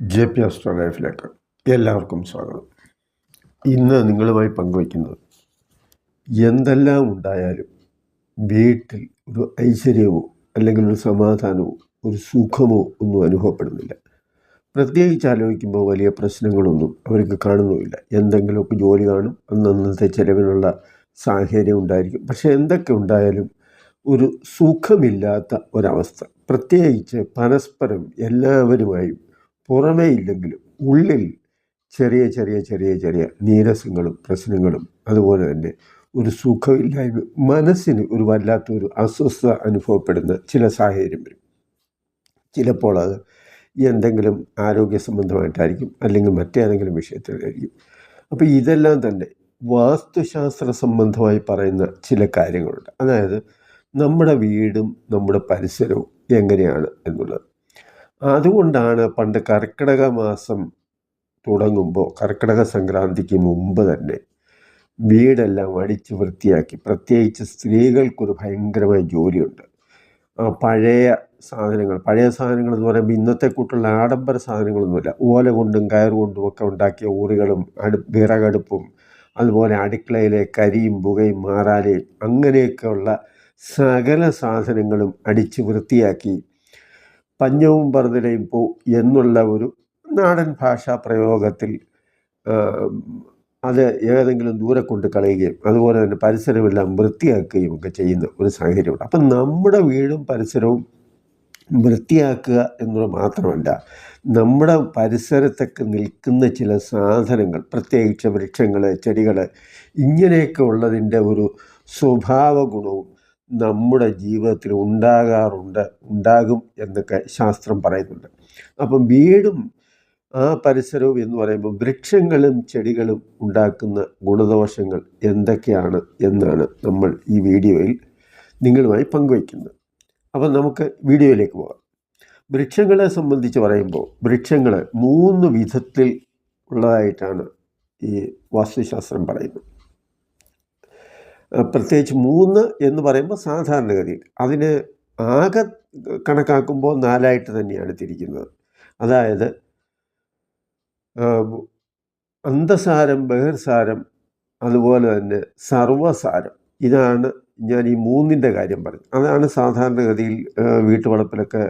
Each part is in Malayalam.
JP Astro ലൈഫിലേക്ക് എല്ലാവർക്കും സ്വാഗതം. ഇന്ന് നിങ്ങളുമായി പങ്കുവയ്ക്കുന്നത് എന്തെല്ലാം ഉണ്ടായാലും വീട്ടിൽ ഒരു ഐശ്വര്യമോ അല്ലെങ്കിൽ ഒരു സമാധാനമോ ഒരു സുഖമോ ഒന്നും അനുഭവപ്പെടുന്നില്ല. പ്രത്യേകിച്ച് ആലോചിക്കുമ്പോൾ വലിയ പ്രശ്നങ്ങളൊന്നും അവർക്ക് കാണുന്നുമില്ല. എന്തെങ്കിലുമൊക്കെ ജോലി കാണും, അന്നന്നത്തെ ചിലവിനുള്ള സാഹചര്യം ഉണ്ടായിരിക്കും. പക്ഷേ എന്തൊക്കെ ഉണ്ടായാലും ഒരു സുഖമില്ലാത്ത ഒരവസ്ഥ, പ്രത്യേകിച്ച് പരസ്പരം എല്ലാവരുമായും പുറമേ ഇല്ലെങ്കിലും ഉള്ളിൽ ചെറിയ ചെറിയ ചെറിയ ചെറിയ നീരസങ്ങളും പ്രശ്നങ്ങളും, അതുപോലെ തന്നെ ഒരു സുഖമില്ലായ്മ, മനസ്സിന് ഒരു വല്ലാത്തൊരു അസ്വസ്ഥത അനുഭവപ്പെടുന്ന ചില സാഹചര്യം വരും. ചിലപ്പോൾ അത് എന്തെങ്കിലും ആരോഗ്യ സംബന്ധമായിട്ടായിരിക്കും, അല്ലെങ്കിൽ മറ്റേതെങ്കിലും വിഷയത്തിലായിരിക്കും. അപ്പോൾ ഇതെല്ലാം തന്നെ വാസ്തുശാസ്ത്ര സംബന്ധമായി പറയുന്ന ചില കാര്യങ്ങളുണ്ട്. അതായത് നമ്മുടെ വീടും നമ്മുടെ പരിസരവും എങ്ങനെയാണ് എന്നുള്ളത്. അതുകൊണ്ടാണ് പണ്ട് കർക്കിടക മാസം തുടങ്ങുമ്പോൾ, കർക്കിടക സംക്രാന്തിക്ക് മുമ്പ് തന്നെ വീടെല്ലാം അടിച്ച് വൃത്തിയാക്കി, പ്രത്യേകിച്ച് സ്ത്രീകൾക്കൊരു ഭയങ്കരമായ ജോലിയുണ്ട്. പഴയ സാധനങ്ങൾ എന്ന് പറയുമ്പോൾ ഇന്നത്തെ കൂട്ടുള്ള ആഡംബര സാധനങ്ങളൊന്നുമില്ല. ഓല കൊണ്ടും കയർ കൊണ്ടും ഒക്കെ ഉണ്ടാക്കിയ ഊറുകളും വിറകടുപ്പും, അതുപോലെ അടുക്കളയിലെ കരിയും പുകയും മാറാലയും, അങ്ങനെയൊക്കെയുള്ള സകല സാധനങ്ങളും അടിച്ച് വൃത്തിയാക്കി പഞ്ഞവും പറുതിലയും പോ എന്നുള്ള ഒരു നാടൻ ഭാഷാ പ്രയോഗത്തിൽ അത് ഏതെങ്കിലും ദൂരെ കൊണ്ട് കളയുകയും അതുപോലെ തന്നെ പരിസരമെല്ലാം വൃത്തിയാക്കുകയും ഒക്കെ ചെയ്യുന്ന ഒരു സാഹചര്യമുണ്ട്. അപ്പം നമ്മുടെ വീടും പരിസരവും വൃത്തിയാക്കുക എന്നുള്ളത് മാത്രമല്ല, നമ്മുടെ പരിസരത്തൊക്കെ നിൽക്കുന്ന ചില സാധനങ്ങൾ, പ്രത്യേകിച്ച് വൃക്ഷങ്ങൾ, ചെടികൾ, ഇങ്ങനെയൊക്കെ ഉള്ളതിൻ്റെ ഒരു സ്വഭാവ ഗുണവും നമ്മുടെ ജീവിതത്തിൽ ഉണ്ടാകും എന്നൊക്കെ ശാസ്ത്രം പറയുന്നുണ്ട്. അപ്പം വീടും ആ പരിസരവും എന്ന് പറയുമ്പോൾ വൃക്ഷങ്ങളും ചെടികളും ഉണ്ടാക്കുന്ന ഗുണദോഷങ്ങൾ എന്തൊക്കെയാണ് എന്നാണ് നമ്മൾ ഈ വീഡിയോയിൽ നിങ്ങളുമായി പങ്കുവയ്ക്കുന്നത്. അപ്പം നമുക്ക് വീഡിയോയിലേക്ക് പോകാം. വൃക്ഷങ്ങളെ സംബന്ധിച്ച് പറയുമ്പോൾ വൃക്ഷങ്ങൾ 3 വിധത്തിൽ ഉള്ളതായിട്ടാണ് ഈ വാസ്തുശാസ്ത്രം പറയുന്നത്. പ്രത്യേകിച്ച് 3 എന്ന് പറയുമ്പോൾ സാധാരണഗതിയിൽ അതിന് ആകെ കണക്കാക്കുമ്പോൾ 4 തന്നെയാണ് തിരിക്കുന്നത്. അതായത് അന്തസാരം, ബഹിർസാരം, അതുപോലെ തന്നെ സർവസാരം. ഇതാണ് ഞാൻ ഈ 3ൻ്റെ കാര്യം പറഞ്ഞു. അതാണ് സാധാരണഗതിയിൽ വീട്ടുവളപ്പിലൊക്കെ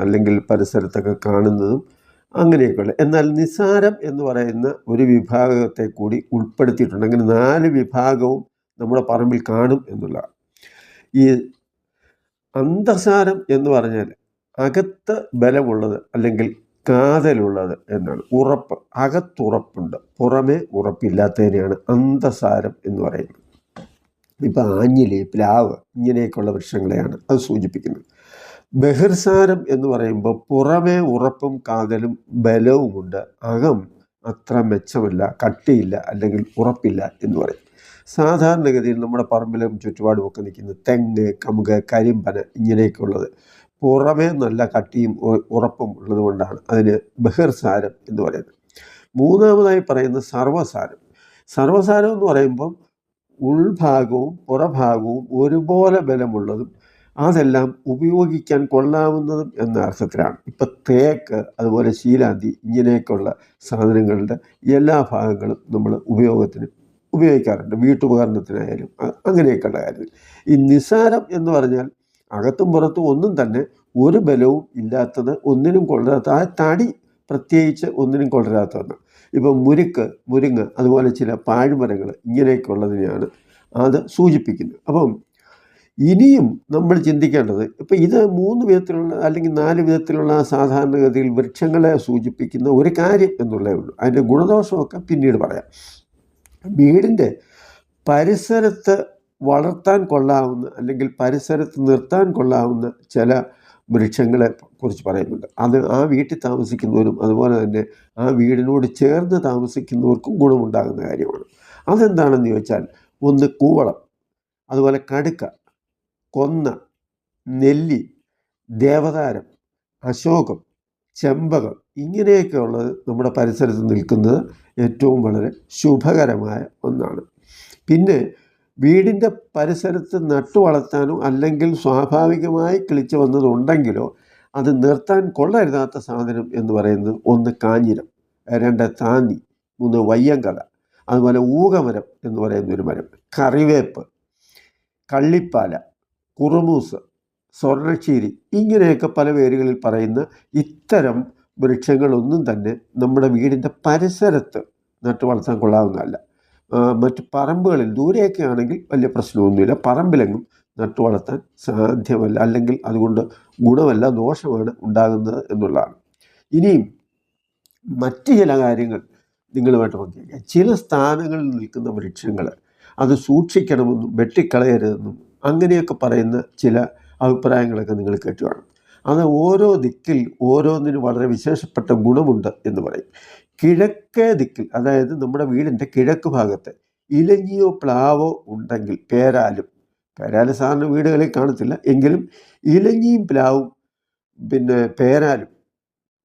അല്ലെങ്കിൽ പരിസരത്തൊക്കെ കാണുന്നതും അങ്ങനെയൊക്കെയുള്ള. എന്നാൽ നിസാരം എന്ന് പറയുന്ന ഒരു വിഭാഗത്തെ കൂടി ഉൾപ്പെടുത്തിയിട്ടുണ്ട്. അങ്ങനെ 4 വിഭാഗവും നമ്മുടെ പറമ്പിൽ കാണും എന്നുള്ളതാണ്. ഈ അന്തസാരം എന്ന് പറഞ്ഞാൽ അകത്ത് ബലമുള്ളത് അല്ലെങ്കിൽ കാതലുള്ളത് എന്നാണ്. ഉറപ്പ്, അകത്തുറപ്പുണ്ട്, പുറമേ ഉറപ്പില്ലാത്തതിനെയാണ് അന്തസാരം എന്ന് പറയുന്നത്. ഇപ്പം ആഞ്ഞിലി, പ്ലാവ്, ഇങ്ങനെയൊക്കെയുള്ള വൃക്ഷങ്ങളെയാണ് അത് സൂചിപ്പിക്കുന്നത്. ബഹിർസാരം എന്ന് പറയുമ്പോൾ പുറമേ ഉറപ്പും കാതലും ബലവുമുണ്ട്, അകം അത്ര മെച്ചമല്ല, കട്ടിയില്ല, അല്ലെങ്കിൽ ഉറപ്പില്ല എന്ന് പറയും. സാധാരണഗതിയിൽ നമ്മുടെ പറമ്പിലും ചുറ്റുപാടും ഒക്കെ നിൽക്കുന്ന തെങ്ങ്, കമുക്, കരിമ്പന, ഇങ്ങനെയൊക്കെയുള്ളത് പുറമേ നല്ല കട്ടിയും ഉറപ്പും ഉള്ളതുകൊണ്ടാണ് അതിന് ബഹിർസാരം എന്ന് പറയുന്നത്. 3ാമതായി പറയുന്ന സർവസാരം. സർവസാരം എന്ന് പറയുമ്പം ഉൾഭാഗവും പുറഭാഗവും ഒരുപോലെ ബലമുള്ളതും അതെല്ലാം ഉപയോഗിക്കാൻ കൊള്ളാവുന്നതും എന്ന അർത്ഥത്തിലാണ്. ഇപ്പം തേക്ക്, അതുപോലെ ശീലാന്തി, ഇങ്ങനെയൊക്കെയുള്ള സാധനങ്ങളുടെ എല്ലാ ഭാഗങ്ങളും നമ്മൾ ഉപയോഗിക്കാറുണ്ട്, വീട്ടുപകരണത്തിനായാലും അങ്ങനെയൊക്കെയുള്ള കാര്യത്തിൽ. ഈ നിസാരം എന്ന് പറഞ്ഞാൽ അകത്തും പുറത്തും ഒന്നും തന്നെ ഒരു ബലവും ഇല്ലാത്തത്, ഒന്നിനും കൊള്ളരാത്ത, ആ തടി പ്രത്യേകിച്ച് ഒന്നിനും കൊള്ളരാത്തതെന്ന്. ഇപ്പം മുരിങ്ങ, അതുപോലെ ചില പാഴ്മരങ്ങൾ, ഇങ്ങനെയൊക്കെ ഉള്ളതിനെയാണ് അത് സൂചിപ്പിക്കുന്നത്. അപ്പം ഇനിയും നമ്മൾ ചിന്തിക്കേണ്ടത്, ഇപ്പം ഇത് 3 വിധത്തിലുള്ള അല്ലെങ്കിൽ 4 വിധത്തിലുള്ള സാധാരണഗതിയിൽ വൃക്ഷങ്ങളെ സൂചിപ്പിക്കുന്ന ഒരു കാര്യം എന്നുള്ളതേ ഉള്ളൂ. അതിൻ്റെ ഗുണദോഷമൊക്കെ പിന്നീട് പറയാം. വീടിൻ്റെ പരിസരത്ത് വളർത്താൻ കൊള്ളാവുന്ന അല്ലെങ്കിൽ പരിസരത്ത് നിർത്താൻ കൊള്ളാവുന്ന ചില വൃക്ഷങ്ങളെ കുറിച്ച് പറയുന്നുണ്ട്. അത് ആ വീട്ടിൽ താമസിക്കുന്നവരും അതുപോലെ തന്നെ ആ വീടിനോട് ചേർന്ന് താമസിക്കുന്നവർക്കും ഗുണമുണ്ടാകുന്ന കാര്യമാണ്. അതെന്താണെന്ന് ചോദിച്ചാൽ, ഒന്ന് കൂവളം, അതുപോലെ കടുക്ക, കൊന്ന, നെല്ലി, ദേവതാരം, അശോകം, ചെമ്പകം, ഇങ്ങനെയൊക്കെ ഉള്ളത് നമ്മുടെ പരിസരത്ത് നിൽക്കുന്നത് ഏറ്റവും വളരെ ശുഭകരമായ ഒന്നാണ്. പിന്നെ വീടിൻ്റെ പരിസരത്ത് നട്ടു വളർത്താനോ അല്ലെങ്കിൽ സ്വാഭാവികമായി കിളിച്ചു വന്നതുണ്ടെങ്കിലോ അത് നിർത്താൻ കൊള്ളരുതാത്ത സാധനം എന്ന് പറയുന്നത് 1 കാഞ്ഞിരം, 2 താന്നി, 3 വയ്യങ്കല, അതുപോലെ ഊകമരം എന്ന് പറയുന്നൊരു മരം, കറിവേപ്പ്, കള്ളിപ്പാല, കുറുമൂസ്, സ്വർണ്ണക്ഷീരി, ഇങ്ങനെയൊക്കെ പല പേരുകളിൽ പറയുന്ന ഇത്തരം വൃക്ഷങ്ങളൊന്നും തന്നെ നമ്മുടെ വീടിൻ്റെ പരിസരത്ത് നട്ടു വളർത്താൻ കൊള്ളാവുന്നതല്ല. മറ്റ് പറമ്പുകളിൽ ദൂരെയൊക്കെ ആണെങ്കിൽ വലിയ പ്രശ്നമൊന്നുമില്ല, പറമ്പിലെങ്ങും നട്ടു വളർത്താൻ സാധ്യമല്ല, അല്ലെങ്കിൽ അതുകൊണ്ട് ഗുണമല്ല, ദോഷമാണ് ഉണ്ടാകുന്നത് എന്നുള്ളതാണ്. ഇനിയും മറ്റ് ചില കാര്യങ്ങൾ നിങ്ങളുമായിട്ട് പങ്കുവയ്ക്കാം. ചില സ്ഥാനങ്ങളിൽ നിൽക്കുന്ന വൃക്ഷങ്ങൾ അത് സൂക്ഷിക്കണമെന്നും വെട്ടിക്കളയരുതെന്നും അങ്ങനെയൊക്കെ പറയുന്ന ചില അഭിപ്രായങ്ങളൊക്കെ നിങ്ങൾ കേട്ടു കാണും. അത് ഓരോ ദിക്കിൽ ഓരോന്നിനും വളരെ വിശേഷപ്പെട്ട ഗുണമുണ്ട് എന്ന് പറയും. കിഴക്കേ ദിക്കിൽ, അതായത് നമ്മുടെ വീടിൻ്റെ കിഴക്ക് ഭാഗത്ത് ഇലഞ്ഞിയോ പ്ലാവോ ഉണ്ടെങ്കിൽ, പേരാല് സാറിന് വീടുകളിൽ കാണത്തില്ല, എങ്കിലും ഇലഞ്ഞിയും പ്ലാവും പിന്നെ പേരാലും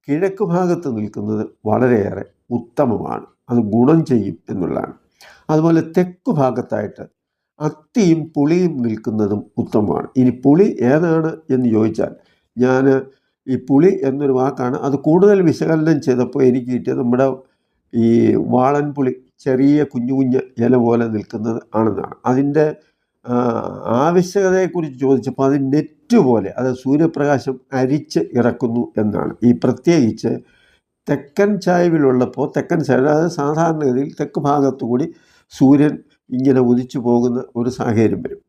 കിഴക്ക് ഭാഗത്ത് നിൽക്കുന്നത് വളരെയേറെ ഉത്തമമാണ്, അത് ഗുണം ചെയ്യും എന്നുള്ളതാണ്. അതുപോലെ തെക്ക് ഭാഗത്തായിട്ട് അത്തിയും പുളിയും നിൽക്കുന്നതും ഉത്തമമാണ്. ഇനി പുളി ഏതാണ് എന്ന് ചോദിച്ചാൽ, ഞാൻ ഈ പുളി എന്നൊരു വാക്കാണ് അത് കൂടുതൽ വിശകലനം ചെയ്തപ്പോൾ എനിക്ക് കിട്ടിയത് നമ്മുടെ ഈ വാളൻ പുളി, ചെറിയ കുഞ്ഞു കുഞ്ഞ് ഇല പോലെ നിൽക്കുന്നത് ആണെന്നാണ്. അതിൻ്റെ ആവശ്യകതയെക്കുറിച്ച് ചോദിച്ചപ്പോൾ അത് നെറ്റ് പോലെ, അത് സൂര്യപ്രകാശം അരിച്ച് ഇറക്കുന്നു എന്നാണ്. ഈ പ്രത്യേകിച്ച് തെക്കൻ ചായ്വിലുള്ളപ്പോൾ, തെക്കൻ ചായ്വ് അതായത് സാധാരണഗതിയിൽ തെക്ക് ഭാഗത്തുകൂടി സൂര്യൻ ഇങ്ങനെ ഉദിച്ചു പോകുന്ന ഒരു സാഹചര്യം വരും.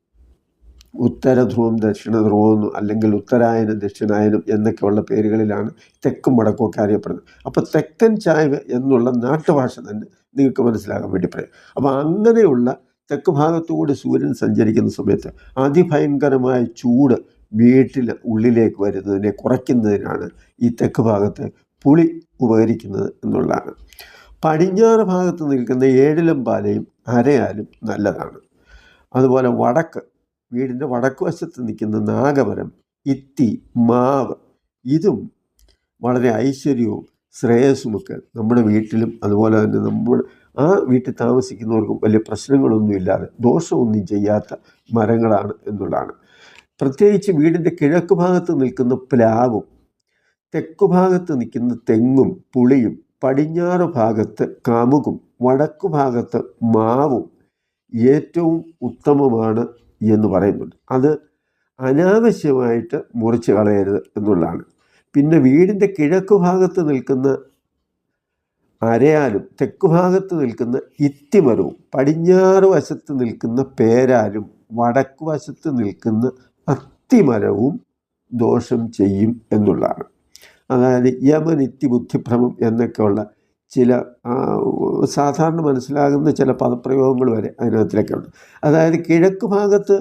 ഉത്തരധ്രുവം ദക്ഷിണധ്രുവം അല്ലെങ്കിൽ ഉത്തരായനം ദക്ഷിണായനം എന്നൊക്കെയുള്ള പേരുകളിലാണ് തെക്കും വടക്കുമൊക്കെ അറിയപ്പെടുന്നത്. അപ്പോൾ തെക്കൻ ചായ്വ് എന്നുള്ള നാട്ടുഭാഷ തന്നെ നിങ്ങൾക്ക് മനസ്സിലാകാൻ വേണ്ടി പറയും. അപ്പോൾ അങ്ങനെയുള്ള തെക്ക് ഭാഗത്തുകൂടി സൂര്യൻ സഞ്ചരിക്കുന്ന സമയത്ത് അതിഭയങ്കരമായ ചൂട് വീട്ടിൽ ഉള്ളിലേക്ക് വരുന്നതിനെ കുറയ്ക്കുന്നതിനാണ് ഈ തെക്ക് ഭാഗത്ത് പുളി ഉപകരിക്കുന്നത് എന്നുള്ളതാണ്. പടിഞ്ഞാറ് ഭാഗത്ത് നിൽക്കുന്ന ഏഴിലം പാലയും അരയാലും നല്ലതാണ്. അതുപോലെ വടക്ക്, വീടിൻ്റെ വടക്ക് വശത്ത് നിൽക്കുന്ന നാഗമരം, ഇത്തി, മാവ്, ഇതും വളരെ ഐശ്വര്യവും ശ്രേയസ്സുമൊക്കെ നമ്മുടെ വീട്ടിലും അതുപോലെ തന്നെ നമ്മൾ ആ വീട്ടിൽ താമസിക്കുന്നവർക്കും വലിയ പ്രശ്നങ്ങളൊന്നുമില്ലാതെ ദോഷമൊന്നും ചെയ്യാത്ത മരങ്ങളാണ് എന്നുള്ളതാണ്. പ്രത്യേകിച്ച് വീടിൻ്റെ കിഴക്ക് ഭാഗത്ത് നിൽക്കുന്ന പ്ലാവും, തെക്കു ഭാഗത്ത് നിൽക്കുന്ന തെങ്ങും പുളിയും, പടിഞ്ഞാറ് ഭാഗത്ത് കമുകും, വടക്കു ഭാഗത്ത് മാവും ഏറ്റവും ഉത്തമമാണ് എന്ന് പറയുന്നുണ്ട്. അത് അനാവശ്യമായിട്ട് മുറിച്ച് കളയരുത് എന്നുള്ളതാണ്. പിന്നെ വീടിൻ്റെ കിഴക്ക് ഭാഗത്ത് നിൽക്കുന്ന അരയാലും, തെക്കു ഭാഗത്ത് നിൽക്കുന്ന ഇത്തിമരവും, പടിഞ്ഞാറ് വശത്ത് നിൽക്കുന്ന പേരാലും, വടക്കു വശത്ത് നിൽക്കുന്ന അത്തിമരവും ദോഷം ചെയ്യും എന്നുള്ളതാണ്. അതായത് യമനിത്തി ബുദ്ധിഭ്രമം എന്നൊക്കെയുള്ള ചില സാധാരണ മനസ്സിലാകുന്ന ചില പദപ്രയോഗങ്ങൾ വരെ അതിനകത്തിലൊക്കെ ഉണ്ട്. അതായത് കിഴക്ക് ഭാഗത്ത്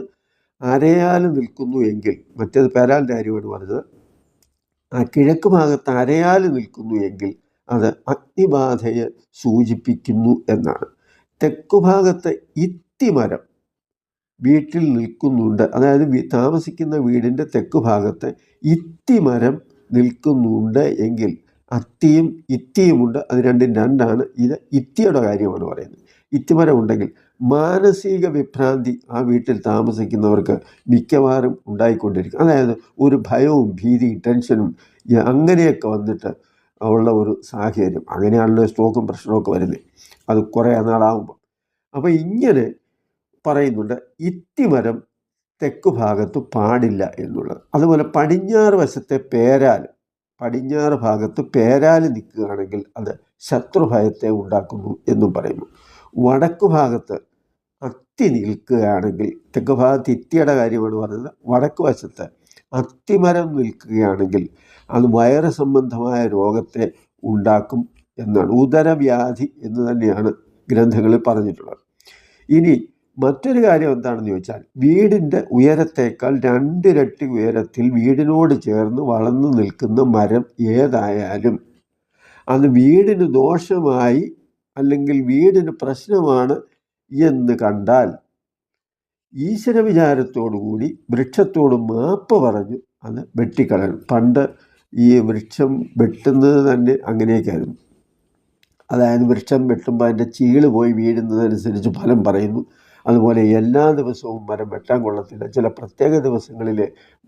അരയാൽ നിൽക്കുന്നു എങ്കിൽ, മറ്റേത് പേരാലിൻ്റെ കാര്യമാണ് പറഞ്ഞത്, ആ കിഴക്ക് ഭാഗത്ത് അരയാൽ നിൽക്കുന്നു എങ്കിൽ അത് അഗ്നിബാധയെ സൂചിപ്പിക്കുന്നു എന്നാണ്. തെക്കു ഭാഗത്ത് ഇത്തിമരം വീട്ടിൽ നിൽക്കുന്നുണ്ട്, അതായത് താമസിക്കുന്ന വീടിൻ്റെ തെക്കു ഭാഗത്ത് ഇത്തിമരം നിൽക്കുന്നുണ്ട് എങ്കിൽ, അത്തിയും ഇത്തിയുമുണ്ട്, അത് രണ്ടും രണ്ടാണ്. ഇത് ഇത്തിയുടെ കാര്യമാണ് പറയുന്നത്. ഇത്തിമരം ഉണ്ടെങ്കിൽ മാനസിക വിഭ്രാന്തി ആ വീട്ടിൽ താമസിക്കുന്നവർക്ക് മിക്കവാറും ഉണ്ടായിക്കൊണ്ടിരിക്കും. അതായത് ഒരു ഭയവും ഭീതിയും ടെൻഷനും അങ്ങനെയൊക്കെ വന്നിട്ട് ഉള്ള ഒരു സാഹചര്യം. അങ്ങനെയാണല്ലോ സ്ട്രോക്കും പ്രഷറൊക്കെ വരുന്നത്, അത് കുറേ നാളാകുമ്പോൾ. അപ്പോൾ ഇങ്ങനെ പറയുന്നുണ്ട്, ഇത്തിമരം തെക്കു ഭാഗത്ത് പാടില്ല എന്നുള്ളത്. അതുപോലെ പടിഞ്ഞാറ് വശത്തെ പടിഞ്ഞാറ് ഭാഗത്ത് പേരാല് നിൽക്കുകയാണെങ്കിൽ അത് ശത്രുഭയത്തെ ഉണ്ടാക്കുന്നു എന്നും പറയുന്നു. വടക്കു ഭാഗത്ത് അത്തി നിൽക്കുകയാണെങ്കിൽ, തെക്ക് ഭാഗത്ത് ഇത്തിയുടെ കാര്യമാണ് പറഞ്ഞത്, വടക്കു വശത്ത് അത്തിമരം നിൽക്കുകയാണെങ്കിൽ അത് വയറ് സംബന്ധമായ രോഗത്തെ ഉണ്ടാക്കും എന്നാണ്. ഉദരവ്യാധി എന്ന് തന്നെയാണ് ഗ്രന്ഥങ്ങളിൽ പറഞ്ഞിട്ടുള്ളത്. ഇനി മറ്റൊരു കാര്യം എന്താണെന്ന് ചോദിച്ചാൽ, വീടിൻ്റെ ഉയരത്തേക്കാൾ 2 ഇരട്ടി ഉയരത്തിൽ വീടിനോട് ചേർന്ന് വളർന്നു നിൽക്കുന്ന മരം ഏതായാലും അത് വീടിന് ദോഷമായി അല്ലെങ്കിൽ വീടിന് പ്രശ്നമാണ് എന്ന് കണ്ടാൽ ഈശ്വര വിചാരത്തോടുകൂടി വൃക്ഷത്തോട് മാപ്പ് പറഞ്ഞ് അത് വെട്ടിക്കളയണം. പണ്ട് ഈ വൃക്ഷം വെട്ടുന്നത് തന്നെ അങ്ങനെയൊക്കെയായിരുന്നു. അതായത് വൃക്ഷം വെട്ടുമ്പോൾ അതിൻ്റെ ചീള് പോയി വീഴുന്നതനുസരിച്ച് ഫലം പറയുന്നു. അതുപോലെ എല്ലാ ദിവസവും മരം വെട്ടാൻ കൊള്ളത്തില്ല, ചില പ്രത്യേക ദിവസങ്ങളിൽ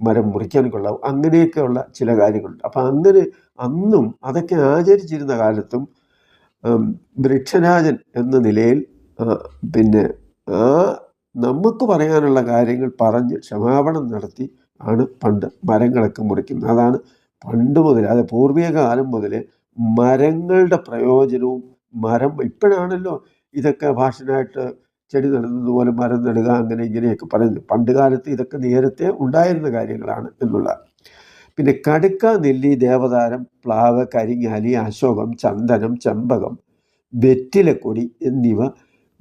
മരം മുറിക്കാൻ കൊള്ളാവും, അങ്ങനെയൊക്കെയുള്ള ചില കാര്യങ്ങളുണ്ട്. അപ്പം അങ്ങനെ അന്നും അതൊക്കെ ആചരിച്ചിരുന്ന കാലത്തും വൃക്ഷരാജൻ എന്ന നിലയിൽ പിന്നെ ആ നമുക്ക് പറയാനുള്ള കാര്യങ്ങൾ പറഞ്ഞ് ക്ഷമാപണം നടത്തി ആണ് പണ്ട് മരങ്ങളൊക്കെ മുറിക്കുന്നത്. അതാണ് പണ്ട് മുതൽ, അത് പൂർവിക കാലം മുതൽ മരങ്ങളുടെ പ്രയോജനവും മരം ഇപ്പോഴാണല്ലോ ഇതൊക്കെ ഭാഷനായിട്ട് ചെടി നടുന്നതുപോലെ മരം നടുക അങ്ങനെ ഇങ്ങനെയൊക്കെ പറയുന്നത്. പണ്ട് കാലത്ത് ഇതൊക്കെ നേരത്തെ ഉണ്ടായിരുന്ന കാര്യങ്ങളാണ് എന്നുള്ളത്. പിന്നെ കടുക്ക, നെല്ലി, ദേവദാരം, പ്ലാവ്, കരിങ്ങാലി, അശോകം, ചന്ദനം, ചെമ്പകം, വെറ്റിലക്കൊടി എന്നിവ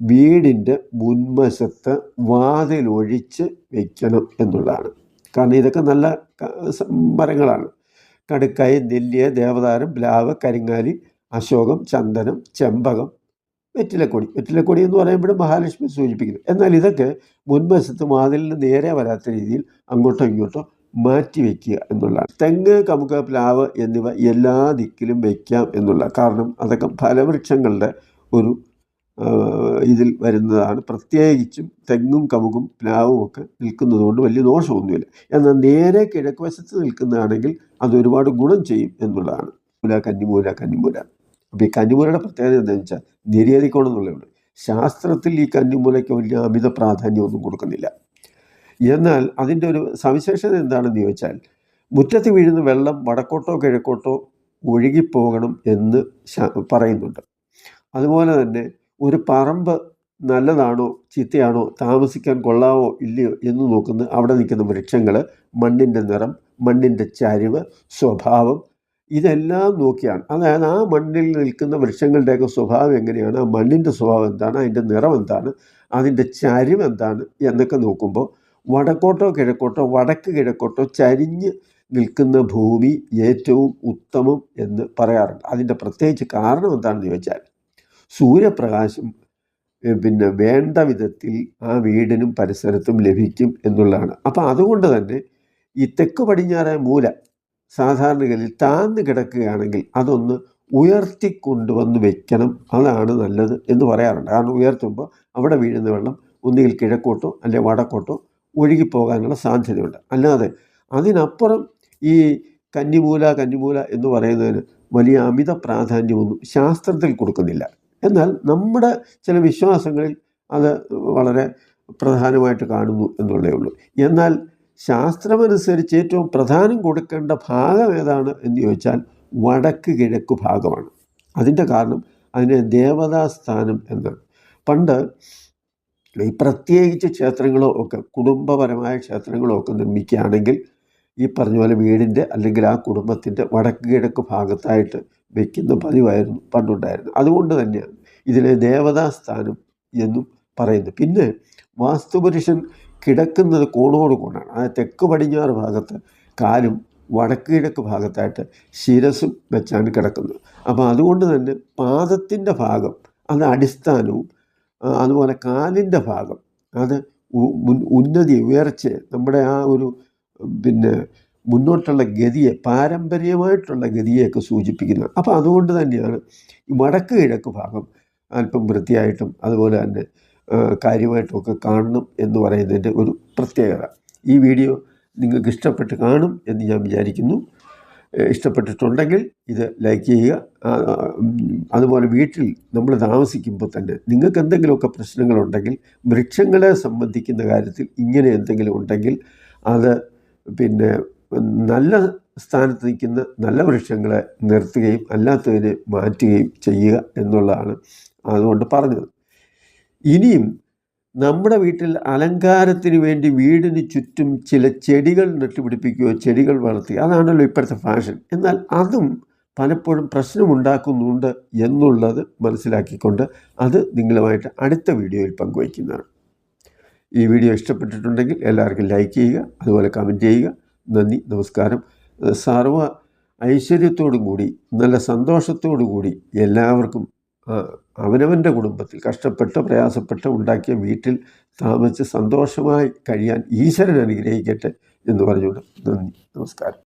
വീടിൻ്റെ മുൻവശത്ത് വാതിലൊഴിച്ച് വയ്ക്കണം എന്നുള്ളതാണ്. കാരണം ഇതൊക്കെ നല്ല മരങ്ങളാണ്. കടുക്കായി, നെല്ലിയ, ദേവദാരം, പ്ലാവ്, കരിങ്ങാലി, അശോകം, ചന്ദനം, ചെമ്പകം, വെറ്റിലക്കൊടി എന്ന് പറയുമ്പോൾ മഹാലക്ഷ്മി സൂചിപ്പിക്കുന്നു. എന്നാൽ ഇതൊക്കെ മുൻവശത്ത് വാതിലിന് നേരെ വരാത്ത രീതിയിൽ അങ്ങോട്ടോ ഇങ്ങോട്ടോ മാറ്റി വയ്ക്കുക എന്നുള്ളതാണ്. തെങ്ങ്, കമുക, പ്ലാവ് എന്നിവ എല്ലാ ദിക്കിലും വയ്ക്കാം എന്നുള്ള കാരണം അതൊക്കെ ഫലവൃക്ഷങ്ങളുടെ ഒരു ഇതിൽ വരുന്നതാണ്. പ്രത്യേകിച്ചും തെങ്ങും കമുകും പ്ലാവും ഒക്കെ നിൽക്കുന്നതുകൊണ്ട് വലിയ ദോഷമൊന്നുമില്ല. എന്നാൽ നേരെ കിഴക്ക് വശത്ത് നിൽക്കുന്നതാണെങ്കിൽ അത് ഒരുപാട് ഗുണം ചെയ്യും എന്നുള്ളതാണ്. കന്നിമൂല. അപ്പോൾ ഈ കന്നിമൂലയുടെ പ്രത്യേകത എന്താണെന്ന് വെച്ചാൽ നിര്യാതിക്കോണം എന്നുള്ളതാണ്. ശാസ്ത്രത്തിൽ ഈ കന്നിമൂലയ്ക്ക് വലിയ അമിത പ്രാധാന്യമൊന്നും കൊടുക്കുന്നില്ല. എന്നാൽ അതിൻ്റെ ഒരു സവിശേഷത എന്താണെന്ന് ചോദിച്ചാൽ മുറ്റത്ത് വീഴുന്ന വെള്ളം വടക്കോട്ടോ കിഴക്കോട്ടോ ഒഴുകിപ്പോകണം എന്ന് പറയുന്നുണ്ട്. അതുപോലെ തന്നെ ഒരു പറമ്പ് നല്ലതാണോ ചീത്തയാണോ, താമസിക്കാൻ കൊള്ളാവോ ഇല്ലയോ എന്ന് നോക്കുന്ന അവിടെ നിൽക്കുന്ന വൃക്ഷങ്ങൾ, മണ്ണിൻ്റെ നിറം, മണ്ണിൻ്റെ ചരിവ്, സ്വഭാവം, ഇതെല്ലാം നോക്കിയാണ്. അതായത് ആ മണ്ണിൽ നിൽക്കുന്ന വൃക്ഷങ്ങളുടെയൊക്കെ സ്വഭാവം എങ്ങനെയാണ്, ആ മണ്ണിൻ്റെ സ്വഭാവം എന്താണ്, അതിൻ്റെ നിറം എന്താണ്, അതിൻ്റെ ചരിവ് എന്താണ് എന്നൊക്കെ നോക്കുമ്പോൾ വടക്കോട്ടോ കിഴക്കോട്ടോ, വടക്ക് കിഴക്കോട്ടോ ചരിഞ്ഞ് നിൽക്കുന്ന ഭൂമി ഏറ്റവും ഉത്തമം എന്ന് പറയാറുണ്ട്. അതിൻ്റെ പ്രത്യേകിച്ച് കാരണം എന്താണെന്ന് ചോദിച്ചാൽ സൂര്യപ്രകാശം പിന്നെ വേണ്ട വിധത്തിൽ ആ വീടിനും പരിസരത്തും ലഭിക്കും എന്നുള്ളതാണ്. അപ്പം അതുകൊണ്ട് തന്നെ ഈ തെക്ക് പടിഞ്ഞാറേ മൂല സാധാരണഗതിയിൽ താഴ്ന്നു കിടക്കുകയാണെങ്കിൽ അതൊന്ന് ഉയർത്തിക്കൊണ്ടുവന്ന് വെക്കണം, അതാണ് നല്ലത് എന്ന് പറയാറുണ്ട്. കാരണം ഉയർത്തുമ്പോൾ അവിടെ വീഴുന്ന വെള്ളം ഒന്നുകിൽ കിഴക്കോട്ടോ അല്ലെങ്കിൽ വടക്കോട്ടോ ഒഴുകിപ്പോകാനുള്ള സാധ്യതയുണ്ട്. അല്ലാതെ അതിനപ്പുറം ഈ കന്നിമൂല എന്ന് പറയുന്നതിന് വലിയ അമിത പ്രാധാന്യമൊന്നും ശാസ്ത്രത്തിൽ കൊടുക്കുന്നില്ല. എന്നാൽ നമ്മുടെ ചില വിശ്വാസങ്ങളിൽ അത് വളരെ പ്രധാനമായിട്ട് കാണുന്നു എന്നുള്ളേ ഉള്ളൂ. എന്നാൽ ശാസ്ത്രമനുസരിച്ച് ഏറ്റവും പ്രധാനം കൊടുക്കേണ്ട ഭാഗം ഏതാണ് എന്ന് ചോദിച്ചാൽ വടക്ക് കിഴക്ക് ഭാഗമാണ്. അതിൻ്റെ കാരണം അതിനെ ദേവതാസ്ഥാനം എന്നാണ്. പണ്ട് ഈ പ്രത്യേകിച്ച് ക്ഷേത്രങ്ങളോ ഒക്കെ കുടുംബപരമായ ക്ഷേത്രങ്ങളോ ഒക്കെ നിർമ്മിക്കുകയാണെങ്കിൽ ഈ പറഞ്ഞ പോലെ വീടിൻ്റെ അല്ലെങ്കിൽ ആ കുടുംബത്തിൻ്റെ വടക്ക് കിഴക്ക് ഭാഗത്തായിട്ട് വയ്ക്കുന്ന പതിവായിരുന്നു പണ്ടുണ്ടായിരുന്നു. അതുകൊണ്ട് തന്നെയാണ് ഇതിനെ ദേവതാസ്ഥാനം എന്നും പറയുന്നത്. പിന്നെ വാസ്തുപുരുഷൻ കിടക്കുന്നത് കോണോട് കോണാണ്. അതായത് തെക്ക് പടിഞ്ഞാറ് ഭാഗത്ത് കാലും വടക്ക് കിഴക്ക് ഭാഗത്തായിട്ട് ശിരസും വെച്ചാണ് കിടക്കുന്നത്. അപ്പോൾ അതുകൊണ്ട് തന്നെ പാദത്തിൻ്റെ ഭാഗം അത് അടിസ്ഥാനവും, അതുപോലെ കാലിൻ്റെ ഭാഗം അത് ഉന്നതി ഉയർച്ചയെ നമ്മുടെ ആ ഒരു പിന്നെ മുന്നോട്ടുള്ള ഗതിയെ, പാരമ്പര്യമായിട്ടുള്ള ഗതിയെയൊക്കെ സൂചിപ്പിക്കുന്നത്. അപ്പോൾ അതുകൊണ്ട് തന്നെയാണ് വടക്ക് കിഴക്ക് ഭാഗം അല്പം വൃത്തിയായിട്ടും അതുപോലെ തന്നെ കാര്യമായിട്ടുമൊക്കെ കാണണം എന്ന് പറയുന്നതിൻ്റെ ഒരു പ്രത്യേകത. ഈ വീഡിയോ നിങ്ങൾക്ക് ഇഷ്ടപ്പെട്ട് കാണും എന്ന് ഞാൻ വിചാരിക്കുന്നു. ഇഷ്ടപ്പെട്ടിട്ടുണ്ടെങ്കിൽ ഇത് ലൈക്ക് ചെയ്യുക. അതുപോലെ വീട്ടിൽ നമ്മൾ താമസിക്കുമ്പോൾ തന്നെ നിങ്ങൾക്ക് എന്തെങ്കിലുമൊക്കെ പ്രശ്നങ്ങളുണ്ടെങ്കിൽ, വൃക്ഷങ്ങളെ സംബന്ധിക്കുന്ന കാര്യത്തിൽ ഇങ്ങനെ എന്തെങ്കിലും ഉണ്ടെങ്കിൽ അത് പിന്നെ നല്ല സ്ഥാനത്ത് നിൽക്കുന്ന നല്ല വൃക്ഷങ്ങളെ നിർത്തുകയും അല്ലാത്തതിനെ മാറ്റുകയും ചെയ്യുക എന്നുള്ളതാണ് അതുകൊണ്ട് പറഞ്ഞത്. ഇനിയും നമ്മുടെ വീട്ടിൽ അലങ്കാരത്തിന് വേണ്ടി വീടിന് ചുറ്റും ചില ചെടികൾ നട്ടുപിടിപ്പിക്കുകയോ ചെടികൾ വളർത്തുക, അതാണല്ലോ ഇപ്പോഴത്തെ ഫാഷൻ. എന്നാൽ അതും പലപ്പോഴും പ്രശ്നമുണ്ടാക്കുന്നുണ്ട് എന്നുള്ളത് മനസ്സിലാക്കിക്കൊണ്ട് അത് നിങ്ങളുമായിട്ട് അടുത്ത വീഡിയോയിൽ പങ്കുവയ്ക്കുന്നതാണ്. ഈ വീഡിയോ ഇഷ്ടപ്പെട്ടിട്ടുണ്ടെങ്കിൽ എല്ലാവർക്കും ലൈക്ക് ചെയ്യുക, അതുപോലെ കമൻറ്റ് ചെയ്യുക. നന്ദി, നമസ്കാരം. സർവ്വ ഐശ്വര്യത്തോടു കൂടി നല്ല സന്തോഷത്തോടു കൂടി എല്ലാവർക്കും അവനവൻ്റെ കുടുംബത്തിൽ കഷ്ടപ്പെട്ട് പ്രയാസപ്പെട്ട് ഉണ്ടാക്കിയ വീട്ടിൽ താമസിച്ച് സന്തോഷമായി കഴിയാൻ ഈശ്വരൻ അനുഗ്രഹിക്കട്ടെ എന്ന് പറഞ്ഞുകൊണ്ട് നന്ദി, നമസ്കാരം.